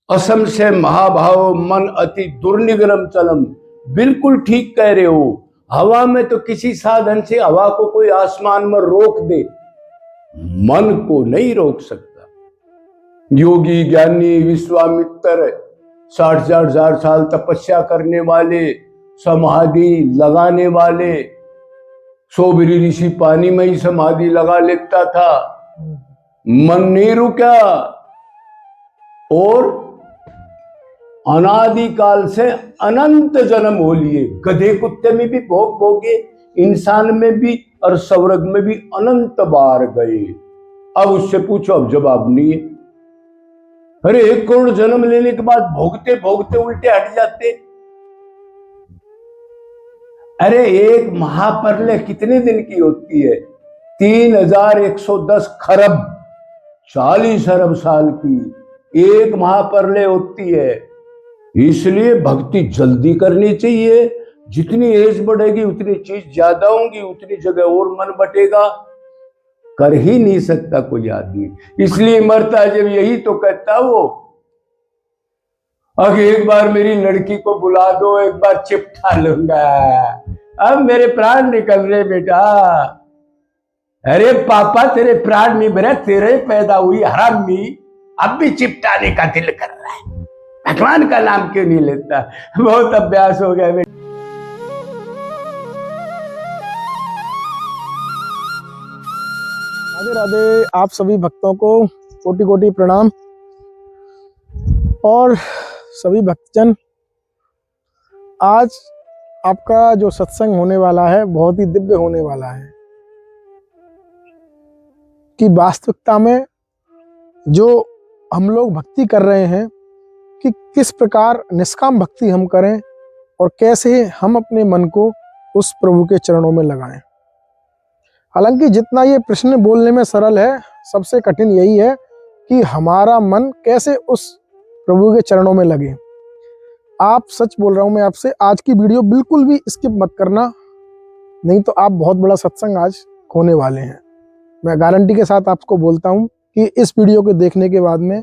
असम से महाभाव मन अति दुर्निगरम चलम। बिल्कुल ठीक कह रहे हो। हवा में तो किसी साधन से हवा को कोई आसमान में रोक दे, मन को नहीं रोक सकता। योगी ज्ञानी विश्वामित्र 60,000 साल तपस्या करने वाले, समाधि लगाने वाले, सोबरी ऋषि पानी में ही समाधि लगा लेता था, मन नहीं रुका और अनादिकाल से अनंत जन्म हो लिए। गधे कुत्ते में भी भोग भोगे, इंसान में भी और स्वर्ग में भी अनंत बार गए। अब उससे पूछो, अब जवाब नहीं है। अरे 1 करोड़ जन्म लेने के बाद भोगते भोगते उल्टे हट जाते। अरे एक महाप्रलय कितने दिन की होती है? 3110 खरब 40 अरब साल की एक महाप्रलय होती है। इसलिए भक्ति जल्दी करनी चाहिए। जितनी एज बढ़ेगी उतनी चीज ज्यादा होंगी, उतनी जगह और मन बटेगा। कर ही नहीं सकता कोई आदमी, इसलिए मरता जब यही तो कहता वो, अब एक बार मेरी लड़की को बुला दो, एक बार चिपटा लूंगा, अब मेरे प्राण निकल रहे बेटा। अरे पापा तेरे प्राण नहीं भरे, तेरे पैदा हुई हरामी, अब भी चिपटाने का दिल कर रहा है। भगवान का नाम क्यों नहीं लेता? बहुत अभ्यास हो गया बेटा। राधे राधे। आप सभी भक्तों को कोटि कोटि प्रणाम। और सभी भक्तजन, आज आपका जो सत्संग होने वाला है बहुत ही दिव्य होने वाला है कि वास्तविकता में जो हम लोग भक्ति कर रहे हैं कि किस प्रकार निष्काम भक्ति हम करें और कैसे हम अपने मन को उस प्रभु के चरणों में लगाएं। हालांकि जितना ये प्रश्न बोलने में सरल है, सबसे कठिन यही है कि हमारा मन कैसे उस प्रभु के चरणों में लगे। आप सच बोल रहा हूं मैं आपसे, आज की वीडियो बिल्कुल भी स्किप मत करना, नहीं तो आप बहुत बड़ा सत्संग आज खोने वाले हैं। मैं गारंटी के साथ आपको बोलता हूं कि इस वीडियो को देखने के बाद में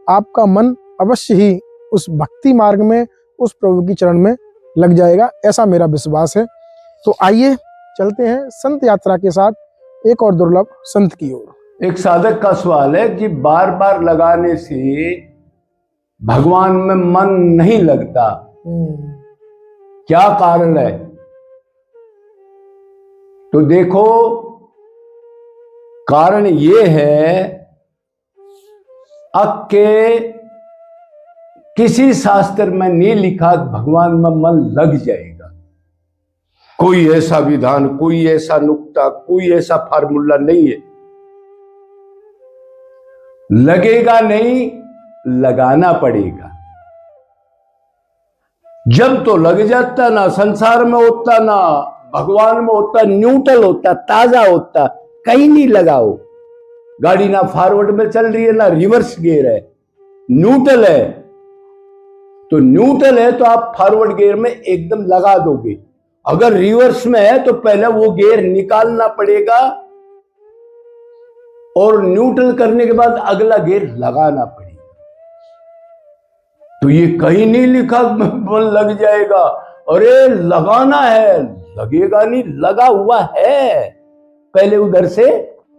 आपका मन अवश्य ही उस भक्ति मार्ग में उस प्रभु की चरण में लग जाएगा, ऐसा मेरा विश्वास है। तो आइए चलते हैं संत यात्रा के साथ एक और दुर्लभ संत की ओर। एक साधक का सवाल है कि बार बार लगाने से भगवान में मन नहीं लगता, क्या कारण है? तो देखो, कारण ये है कि किसी शास्त्र में नहीं लिखा भगवान में मन लग जाएगा। कोई ऐसा विधान, कोई ऐसा नुक्ता, कोई ऐसा फार्मूला नहीं है। लगेगा नहीं, लगाना पड़ेगा। जब तो लग जाता ना संसार में होता ना भगवान में होता, न्यूट्रल होता, ताजा होता, कहीं नहीं लगाओ। गाड़ी ना फॉरवर्ड में चल रही है ना रिवर्स गियर है, न्यूट्रल है। तो न्यूट्रल है तो आप फॉरवर्ड गियर में एकदम लगा दोगे। अगर रिवर्स में है तो पहले वो गियर निकालना पड़ेगा और न्यूट्रल करने के बाद अगला गियर लगाना पड़ेगा। तो ये कहीं नहीं लिखा मन लग जाएगा। अरे लगाना है, लगेगा नहीं, लगा हुआ है, पहले उधर से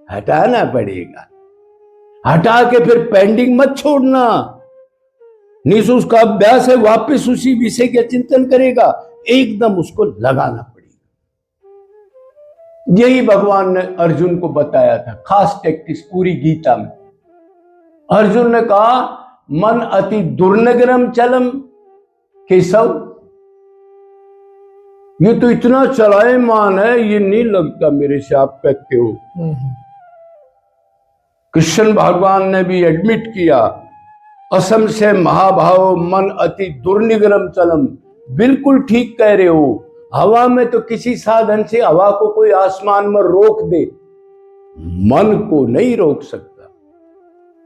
हटाना पड़ेगा। हटा के फिर पेंडिंग मत छोड़ना, नहीं तो उसका अभ्यास है, वापस उसी विषय का चिंतन करेगा, एकदम उसको लगाना पड़ेगा। यही भगवान ने अर्जुन को बताया था, खास टैक्टिस पूरी गीता में। अर्जुन ने कहा मन अति दुर्निगरम चलम। केशव, ये तो इतना चलायमान है, ये नहीं लगता मेरे से, आप कहते हो। कृष्ण भगवान ने भी एडमिट किया, असम से महाभाव मन अति दुर्निगरम चलम। बिल्कुल ठीक कह रहे हो। हवा में तो किसी साधन से हवा को कोई आसमान में रोक दे, मन को नहीं रोक सकता।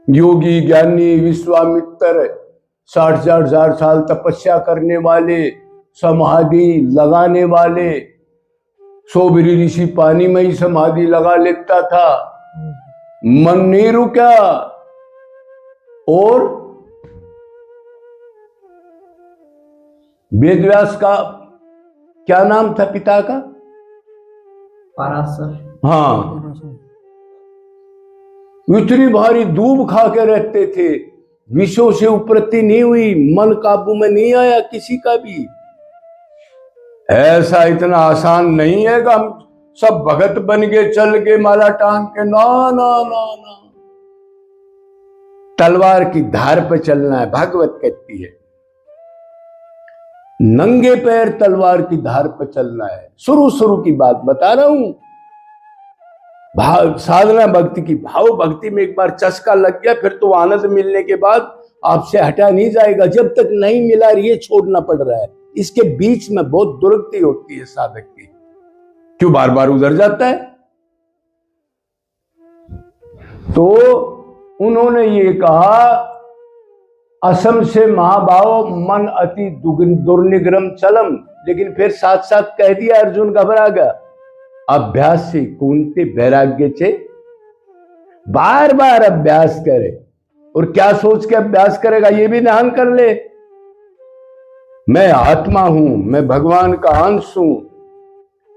योगी ज्ञानी विश्वामित्र 60,000 साल तपस्या करने वाले, समाधि लगाने वाले, सोबरी ऋषि पानी में ही समाधि लगा लेता था, मन नहीं रुका और वेदव्यास का क्या नाम था पिता का? पराशर। हाँ, इतनी भारी दूब खा के रहते थे, विषयों से उपरति नहीं हुई, मन काबू में नहीं आया किसी का भी। ऐसा इतना आसान नहीं है कि हम सब भगत बन के चल के माला टांग के, ना ना ना ना, तलवार की धार पे चलना है। भागवत कहती है नंगे पैर तलवार की धार पे चलना है। शुरू की बात बता रहा हूं। भाव साधना भक्ति की, भाव भक्ति में एक बार चस्का लग गया, फिर तो आनंद मिलने के बाद आपसे हटा नहीं जाएगा। जब तक नहीं मिला ये छोड़ना पड़ रहा है। इसके बीच में बहुत दुर्गति होती है साधक की। क्यों बार बार उधर जाता है? तो उन्होंने ये कहा, असम से महाभाव मन अति दुर्निग्रम चलम। लेकिन फिर साथ साथ कह दिया, अर्जुन घबरा गया, अभ्यास से कुंते वैराग्य चे। बार बार अभ्यास करे। और क्या सोच के अभ्यास करेगा? ये भी ध्यान कर ले, मैं आत्मा हूं, मैं भगवान का अंश हूं।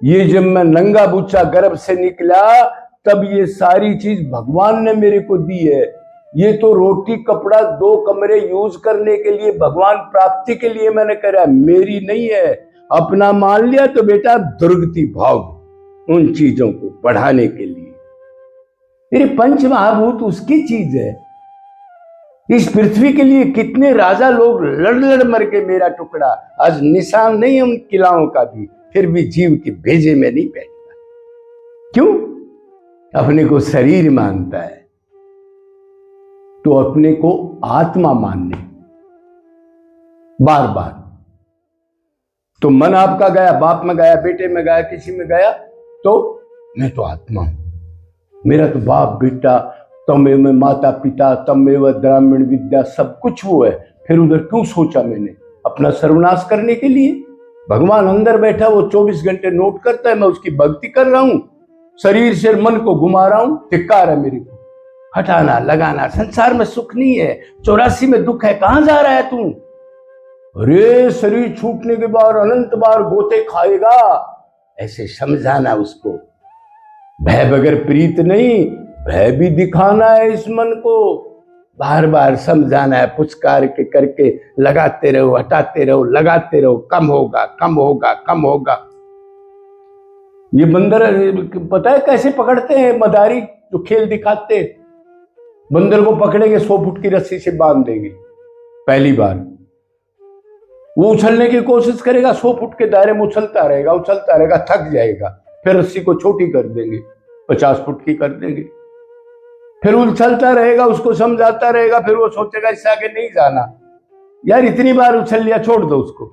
ये जब मैं नंगा बूचा गर्भ से निकला तब ये सारी चीज भगवान ने मेरे को दी है। ये तो रोटी कपड़ा 2 कमरे यूज करने के लिए, भगवान प्राप्ति के लिए मैंने करा, मेरी नहीं है। अपना मान लिया तो बेटा दुर्गति भाव उन चीजों को बढ़ाने के लिए। मेरे पंच महाभूत उसकी चीज है। इस पृथ्वी के लिए कितने राजा लोग लड़ लड़ मर के मेरा टुकड़ा, आज निशान नहीं उन किलाओं का भी, फिर भी जीव के भेजे में नहीं बैठता। क्यों? अपने को शरीर मानता है। तो अपने को आत्मा मानने बार बार। तो मन आपका गया, बाप में गया, बेटे में गया, किसी में गया, तो मैं तो आत्मा हूं, मेरा तो बाप बेटा, तमेव माता पिता, तमेव ग्रामीण विद्या, सब कुछ वो है। फिर उधर क्यों सोचा मैंने? अपना सर्वनाश करने के लिए। भगवान अंदर बैठा, वो 24 घंटे नोट करता है, मैं उसकी भक्ति कर रहा हूं, शरीर से मन को घुमा रहा हूं। धिक्कार है मेरे को, हटाना लगाना। संसार में सुख नहीं है, 84 में दुख है, कहां जा रहा है तू? अरे शरीर छूटने के बाद अनंत बार गोते खाएगा, ऐसे समझाना उसको। भय बगैर प्रीत नहीं, भय भी दिखाना है इस मन को, बार बार समझाना है, पुचकार के करके लगाते रहो, हटाते रहो, लगाते रहो, कम होगा कम होगा कम होगा। ये बंदर पता है कैसे पकड़ते हैं? मदारी जो खेल दिखाते, बंदर को पकड़ेंगे 100 फुट की रस्सी से बांध देंगे। पहली बार वो उछलने की कोशिश करेगा, 100 फुट के दायरे में उछलता रहेगा, थक जाएगा, फिर रस्सी को छोटी कर देंगे, 50 फुट की कर देंगे, फिर उछलता रहेगा, उसको समझाता रहेगा, फिर वो सोचेगा इससे आगे नहीं जाना, यार इतनी बार उछल लिया, छोड़ दो उसको।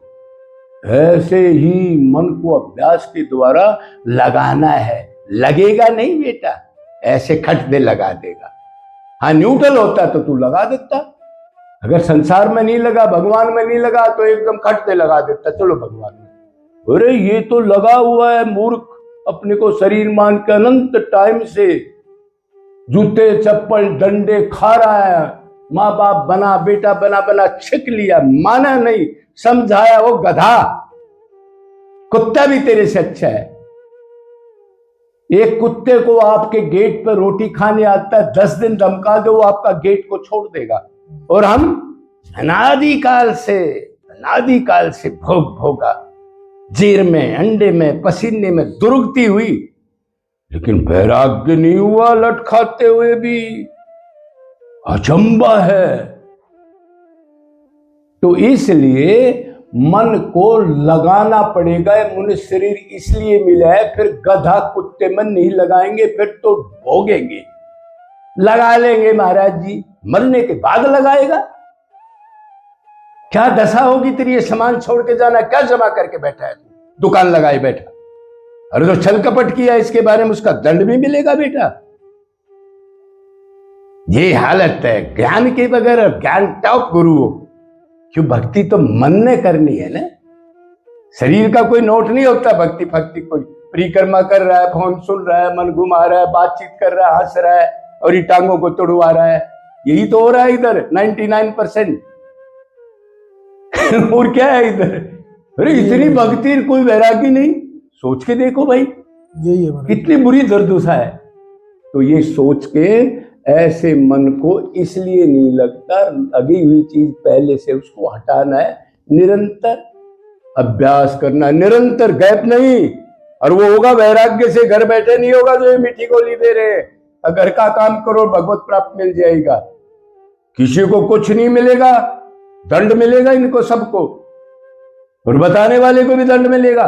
ऐसे ही मन को अभ्यास के द्वारा लगाना है। लगेगा नहीं बेटा, ऐसे खट दे लगा देगा। हाँ न्यूट्रल होता तो तू लगा देता, अगर संसार में नहीं लगा, भगवान में नहीं लगा, तो एकदम खट दे लगा देता, चलो भगवान में। अरे ये तो लगा हुआ है मूर्ख, अपने को शरीर मान के अनंत टाइम से जूते चप्पल डंडे खा रहा है, माँ बाप बना बेटा बना बना छिक लिया, माना नहीं, समझाया वो गधा। कुत्ता भी तेरे से अच्छा है। एक कुत्ते को आपके गेट पर रोटी खाने आता है, 10 दिन धमका दो, वो आपका गेट को छोड़ देगा। और हम अनादिकाल से भोग भोगा, जीर में, अंडे में, पसीने में दुर्गति हुई, लेकिन वैराग्य नहीं हुआ। लट खाते हुए भी अचंबा है। तो इसलिए मन को लगाना पड़ेगा। मनुष्य शरीर इसलिए मिला है, फिर गधा कुत्ते मन नहीं लगाएंगे फिर तो भोगेंगे। लगा लेंगे महाराज जी, मरने के बाद लगाएगा। क्या दशा होगी तेरी? ये सामान छोड़ के जाना, क्या जमा करके बैठा है तू? दुकान लगाए बैठा। अरे तो छल कपट किया, इसके बारे में उसका दंड भी मिलेगा बेटा। ये हालत है ज्ञान के बगैर। ज्ञान टॉप गुरु हो, क्यों? भक्ति तो मन ने करनी है ना, शरीर का कोई नोट नहीं होता। भक्ति भक्ति कोई परिक्रमा कर रहा है, फोन सुन रहा है, मन घुमा रहा है, बातचीत कर रहा है, हंस रहा है और ये टांगों को तोड़वा रहा है। यही तो हो रहा है इधर 99%। और क्या है इधर? अरे इतनी भक्ति कोई वैरागी नहीं, सोच के देखो भाई यही है महाराज। कितनी बुरी दुर्दशा है। तो ये सोच के ऐसे मन को इसलिए नहीं लगता, लगी हुई चीज पहले से उसको हटाना है, निरंतर अभ्यास करना, निरंतर गैप नहीं। और वो होगा वैराग्य से, घर बैठे नहीं होगा जो ये मीठी गोली दे रहे हैं। घर का काम करो भगवत प्राप्त मिल जाएगा, किसी को कुछ नहीं मिलेगा, दंड मिलेगा इनको सबको, और बताने वाले को भी दंड मिलेगा,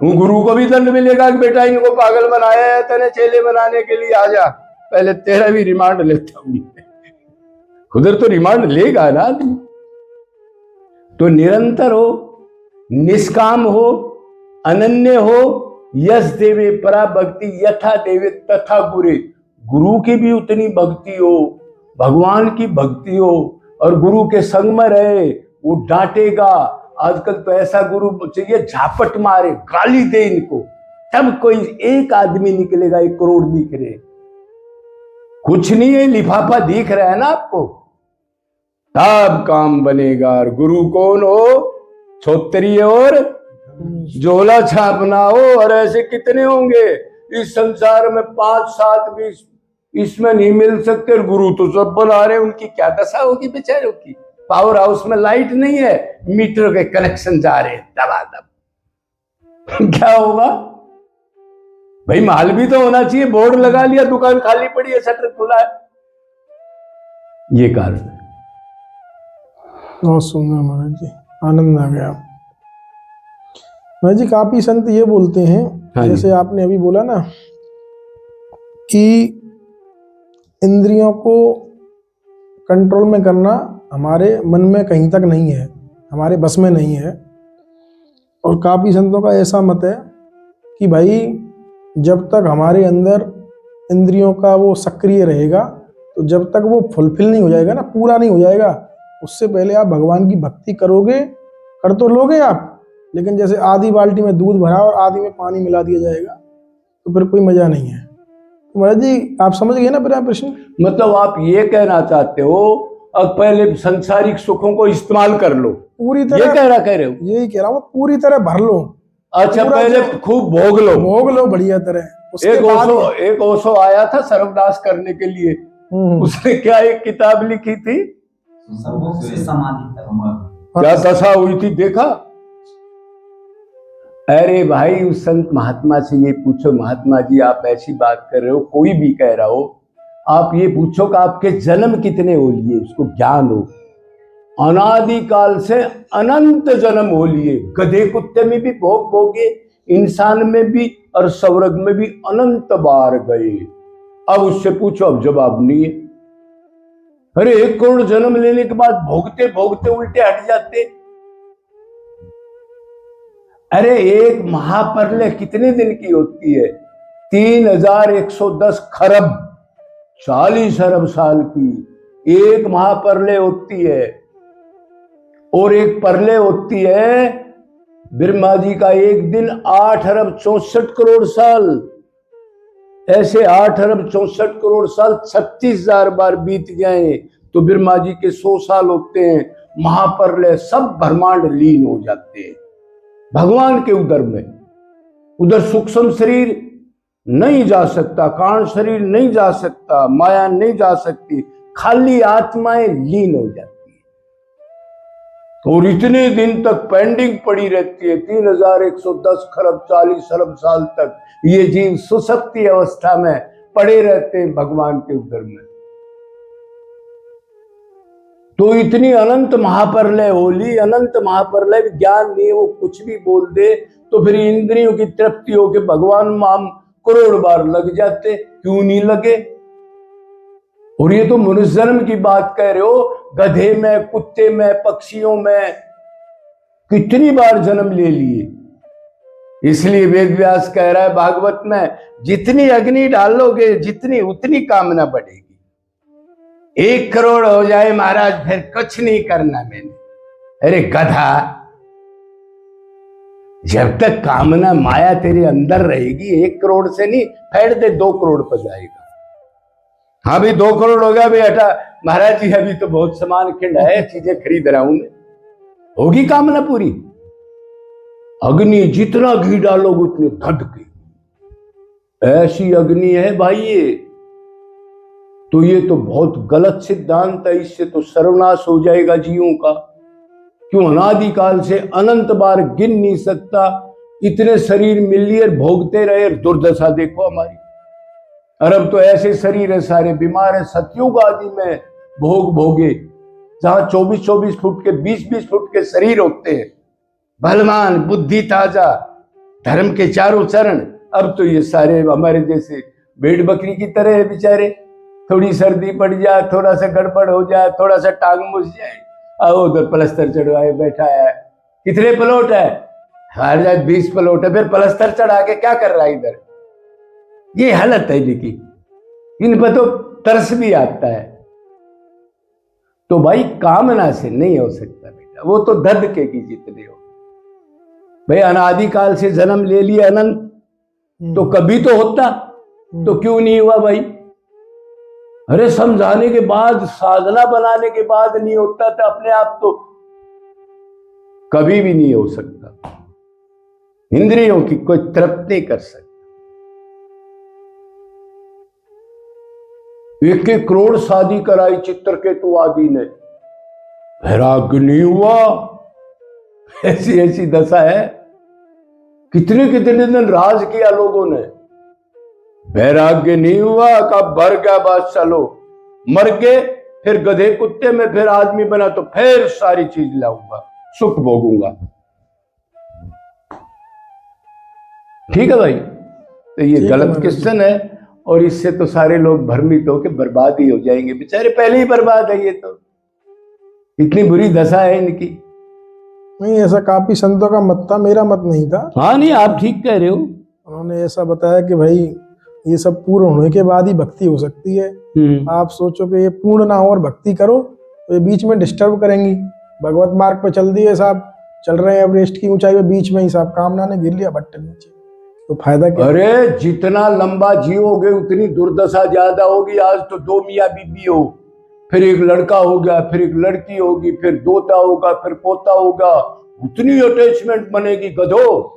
गुरु को भी दंड मिलेगा कि बेटा इनको पागल बनाया है तेने चेले बनाने के लिए, आजा पहले तेरा भी रिमांड लेता हूं। उधर तो रिमांड लेगा ना आदमी। तो निरंतर हो, निष्काम हो, अनन्य हो, यश देवे परा भक्ति यथा देवे तथा गुरे। गुरु की भी उतनी भक्ति हो, भगवान की भक्ति हो, और गुरु के संग में रहे, वो डांटेगा। आजकल तो ऐसा गुरु चाहिए झापट मारे, गाली दे इनको, तब कोई एक आदमी निकलेगा, 1 करोड़ दिख रहे। कुछ नहीं है, लिफाफा दिख रहा है ना आपको, तब काम बनेगा। और गुरु कौन हो? छोत्रीय और झोला छापना हो। और ऐसे कितने होंगे इस संसार में, 5, 7, 20 इसमें नहीं मिल सकते। गुरु तो सब बना रहे, उनकी क्या दशा होगी बेचारों की। पावर हाउस में लाइट नहीं है, मीटर के कनेक्शन जा रहे हैं दबादब। क्या होगा भाई? माल भी तो होना चाहिए, बोर्ड लगा लिया, दुकान खाली पड़ी है, शटर खुला है। ये कारण है। बहुत सुंदर महाराज जी, आनंद आ गया। महाराज जी काफी संत ये बोलते हैं, हाँ जी। जैसे आपने अभी बोला ना कि इंद्रियों को कंट्रोल में करना हमारे मन में कहीं तक नहीं है, हमारे बस में नहीं है। और काफी संतों का ऐसा मत है कि भाई जब तक हमारे अंदर इंद्रियों का वो सक्रिय रहेगा, तो जब तक वो फुलफिल नहीं हो जाएगा ना, पूरा नहीं हो जाएगा, उससे पहले आप भगवान की भक्ति करोगे, कर तो लोगे आप, लेकिन जैसे आधी बाल्टी में दूध भरा और आधी में पानी मिला दिया जाएगा, तो फिर कोई मजा नहीं है। तो महाराज जी आप समझ गए ना मेरा प्रश्न? मतलब आप ये कहना चाहते हो अब पहले संसारिक सुखों को इस्तेमाल कर लो, पूरी ये तरह कह रहे हो? यही कह रहा हूँ, पूरी तरह भर लो। अच्छा, पूरा पहले जो- खूब भोग लो। बढ़िया तरह। उसके एक बाद एक ओशो आया था सर्वनाश करने के लिए, उसने क्या एक किताब लिखी थी, क्या दशा हुई थी देखा? अरे भाई उस संत महात्मा से ये पूछो, महात्मा जी आप ऐसी बात कर रहे हो, कोई भी कह रहा हो, आप ये पूछो कि आपके जन्म कितने हो लिए, उसको ज्ञान हो। अनादिकाल से अनंत जन्म हो लिए, गधे कुत्ते में भी भोग भोगे, इंसान में भी और स्वर्ग में भी अनंत बार गए। अब उससे पूछो, अब जवाब नहीं है। अरे 1 करोड़ जन्म लेने के बाद भोगते भोगते उल्टे हट जाते। अरे एक महाप्रलय कितने दिन की होती है? 3110 खरब 40 अरब साल की एक महाप्रलय होती है। और एक प्रलय होती है ब्रह्मा जी का एक दिन 8 अरब 64 करोड़ साल। ऐसे 8 अरब 64 करोड़ साल 36,000 बार बीत जाए तो ब्रह्मा जी के 100 साल होते हैं। महाप्रलय सब ब्रह्मांड लीन हो जाते हैं भगवान के उदर में। उधर सूक्ष्म शरीर नहीं जा सकता, कारण शरीर नहीं जा सकता, माया नहीं जा सकती, खाली आत्माएं लीन हो जाती है। और इतने दिन तक पेंडिंग पड़ी रहती है, 3110 खरब 40 अरब साल तक ये जीव सुसप्ति अवस्था में पड़े रहते हैं भगवान के उदर में। तो इतनी अनंत महाप्रलय होली, अनंत महाप्रलय, ज्ञान नहीं, वो कुछ भी बोल दे तो फिर इंद्रियों की तृप्ति हो के भगवान में हम करोड़ बार लग जाते, क्यों नहीं लगे? और ये तो मनुष्य जन्म की बात कह रहे हो, गधे में, कुत्ते में, पक्षियों में कितनी बार जन्म ले लिए। इसलिए वेद व्यास कह रहा है भागवत में, जितनी अग्नि डालोगे जितनी उतनी कामना बढ़ेगी। 1 करोड़ हो जाए महाराज फिर कुछ नहीं करना मैंने। अरे गधा, जब तक कामना माया तेरे अंदर रहेगी 1 करोड़ से नहीं, फेंट दे 2 करोड़ पर जाएगा। हाँ भाई 2 करोड़ हो गया भाई, हटा महाराज जी अभी तो बहुत सामान खिंड है, चीजें खरीद रहा हूं मैं, होगी कामना पूरी? अग्नि जितना घी डालोगे उतने धधके, ऐसी अग्नि है भाई ये। तो ये तो बहुत गलत सिद्धांत है, इससे तो सर्वनाश हो जाएगा जीवों का। क्यों? अनादिकाल से अनंत बार गिन नहीं सकता, इतने शरीर मिल लिए भोगते रहे, दुर्दशा देखो हमारी। और अब तो ऐसे शरीर है सारे बीमार है, सतयुग आदि में भोग भोगे, जहां 24-24 फुट के 20-20 फुट के शरीर होते हैं, बलवान, बुद्धि ताजा, धर्म के चारों चरण। अब तो ये सारे हमारे जैसे भेड़ बकरी की तरह है बेचारे। थोड़ी सर्दी पड़ जाए, थोड़ा सा गड़बड़ हो जाए, थोड़ा सा टांग मुझ जाए, आओ उधर प्लस्तर चढ़वाए बैठा है। कितने प्लॉट है? हर जाए 20 प्लॉट है, फिर प्लस्तर चढ़ा के क्या कर रहा है इधर? ये हालत है इनकी। इन पर तो तरस भी आता है। तो भाई कामना से नहीं हो सकता बेटा, वो तो धधके की जितने हो। भाई अनादिकाल से जन्म ले लिया अनंत, तो कभी तो होता, तो क्यों नहीं हुआ भाई? अरे समझाने के बाद, साधना बनाने के बाद नहीं होता था अपने आप, तो कभी भी नहीं हो सकता। इंद्रियों की कोई तृप्ति नहीं कर सकता। 1-1 करोड़ शादी कराई चित्रकेतु आदि ने, वैराग्य नहीं हुआ। ऐसी ऐसी दशा है। कितने कितने दिन राज किया लोगों ने, वैराग्य नहीं हुआ। कब भर गया बस, चलो मर गए, फिर गधे कुत्ते में फिर आदमी बना, तो फिर सारी चीज लाऊंगा, सुख भोगूंगा। ठीक है भाई, तो ये गलत क्वेश्चन है, और इससे तो सारे लोग भ्रमित होकर बर्बाद ही हो जाएंगे। बेचारे पहले ही बर्बाद है, ये तो इतनी बुरी दशा है इनकी। नहीं, ऐसा काफी संतों का मत था, मेरा मत नहीं था। हाँ नहीं, आप ठीक कह रहे हो। उन्होंने ऐसा बताया कि भाई ये सब पूर्ण होने के बाद ही भक्ति हो सकती है। आप सोचो कि ये पूर्ण ना हो और भक्ति करो तो ये बीच में डिस्टर्ब करेंगी। भगवत मार्ग पे चल दिए साहब, चल रहे हैं एवरेस्ट की ऊंचाई पे, बीच में ही साहब कामना ने गिर लिया बट्टे नीचे, तो फायदा क्या? अरे जितना लंबा जियोगे उतनी दुर्दशा ज्यादा होगी। आज तो 2 मियाँ बीबी हो, फिर एक लड़का हो गया, फिर एक लड़की होगी, फिर दोता होगा, फिर पोता होगा, उतनी अटैचमेंट बनेगी गधो।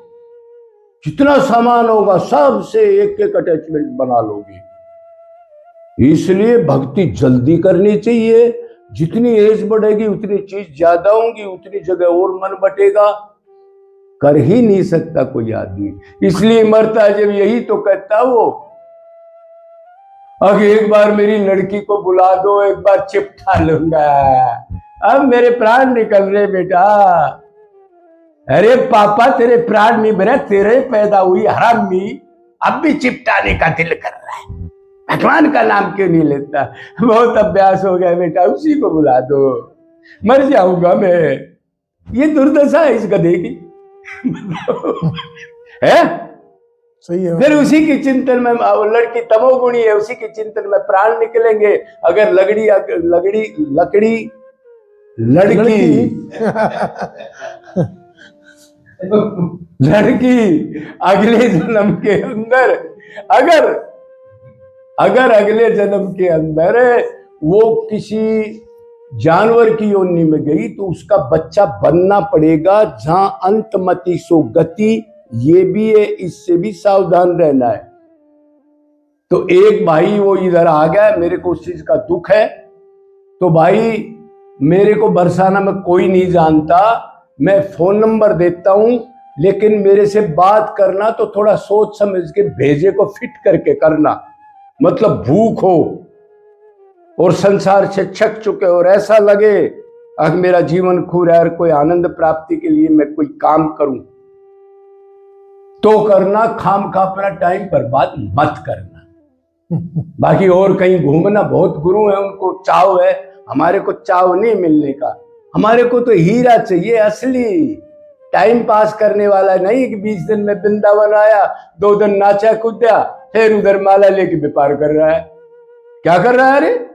जितना सामान होगा सबसे एक अटैचमेंट बना लोगी। इसलिए भक्ति जल्दी करनी चाहिए। जितनी एज बढ़ेगी उतनी चीज ज्यादा होंगी, उतनी जगह और मन बटेगा। कर ही नहीं सकता कोई आदमी, इसलिए मरता जब यही तो कहता वो, अगर एक बार मेरी लड़की को बुला दो, एक बार चिपटा लूंगा, अब मेरे प्राण निकल रहे बेटा। अरे पापा तेरे प्राण नहीं भरे, तेरे पैदा हुई हरामी, अब भी चिपटाने का दिल कर रहा है। भगवान का नाम क्यों नहीं लेता? बहुत अभ्यास हो गया बेटा, उसी को बुला दो, मर जाऊंगा मैं। ये दुर्दशा है इस गधे की। है सही है। फिर उसी की चिंतन में, लड़की तमोगुणी है, उसी की चिंतन में प्राण निकलेंगे। अगर लकड़ी लड़की अगले जन्म के अंदर, अगर अगले जन्म के अंदर वो किसी जानवर की योनि में गई तो उसका बच्चा बनना पड़ेगा, जहां अंतमति सो गति। ये भी है, इससे भी सावधान रहना है। तो एक भाई वो इधर आ गया, मेरे को उस चीज का दुख है। तो भाई मेरे को बरसाना में कोई नहीं जानता, मैं फोन नंबर देता हूं, लेकिन मेरे से बात करना तो थोड़ा सोच समझ के भेजे को फिट करके करना। मतलब भूख हो और संसार से छक चुके और ऐसा लगे अगर मेरा जीवन खो रहा है, कोई आनंद प्राप्ति के लिए मैं कोई काम करूं तो करना, खाम खा अपना टाइम बर्बाद मत करना। बाकी और कहीं घूमना, बहुत गुरु है उनको चाव है, हमारे को चाव नहीं मिलने का। हमारे को तो हीरा चाहिए असली, टाइम पास करने वाला नहीं कि 20 दिन में वृंदावन आया, 2 दिन नाचा कूदा, फिर उधर माला लेके व्यापार कर रहा है। क्या कर रहा है? अरे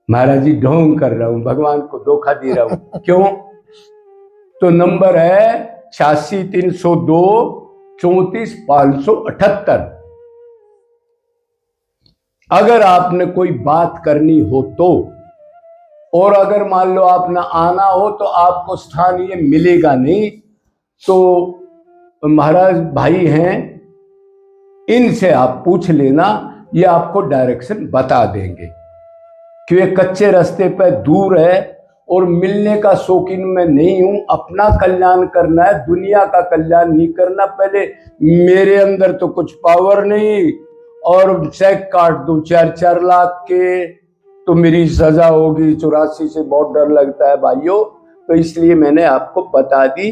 महाराज जी ढोंग कर रहा हूं, भगवान को धोखा दे रहा हूं। क्यों? तो नंबर है 86-302 34-578। अगर आपने कोई बात करनी हो तो, और अगर मान लो आप ना आना हो तो आपको स्थान ये मिलेगा नहीं। तो महाराज भाई हैं, इनसे आप पूछ लेना, ये आपको डायरेक्शन बता देंगे। कि ये कच्चे रास्ते पे दूर है और मिलने का शौकीन मैं नहीं हूं। अपना कल्याण करना है, दुनिया का कल्याण नहीं करना। पहले मेरे अंदर तो कुछ पावर नहीं, और चेक काट दूं 4-4 लाख के तो मेरी सजा होगी। 84 से बहुत डर लगता है भाइयों, तो इसलिए मैंने आपको बता दी।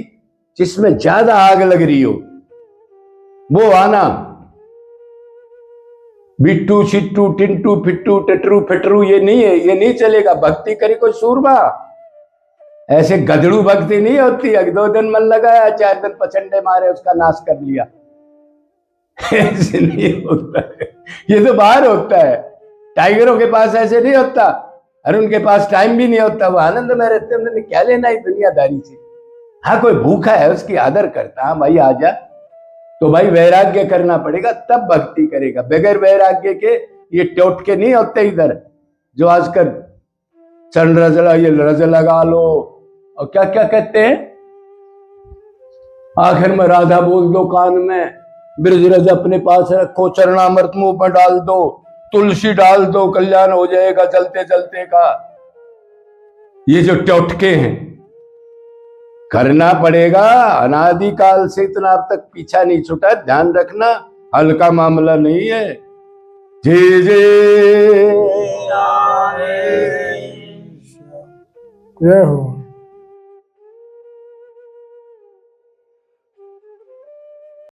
जिसमें ज्यादा आग लग रही हो वो आना। बिट्टू शिट्टू टिंटू फिट्टू टटरू फिटरू ये नहीं है, ये नहीं चलेगा। भक्ति करे कोई सूरमा, ऐसे गधड़ू भक्ति नहीं होती। 2 दिन मन लगाया, 4 दिन पछंडे मारे, उसका नाश कर लिया। ऐसे नहीं होता है, ये तो बाहर होता है। टाइगरों के पास ऐसे नहीं होता, और उनके पास टाइम भी नहीं होता। वो आनंद में रहते हैं, उन्होंने क्या लेना है दुनियादारी से। हाँ, कोई भूखा है उसकी आदर करता, हाँ भाई आजा, तो भाई वैराग्य करना पड़ेगा, तब भक्ति करेगा। बगैर वैराग्य के ये टोटके नहीं होते इधर, जो आजकल चल रजला, ये रज लगा लो और क्या क्या कहते हैं। आखिर में राधा बोल दो कान में, ब्रज रज अपने पास रखो, चरणामृत मुंह पर डाल दो, तुलसी डाल दो, कल्याण हो जाएगा चलते चलते का। ये जो टोटके हैं करना पड़ेगा। अनादिकाल से इतना अब तक पीछा नहीं छूटा, ध्यान रखना, हल्का मामला नहीं है। जय जय जय हो।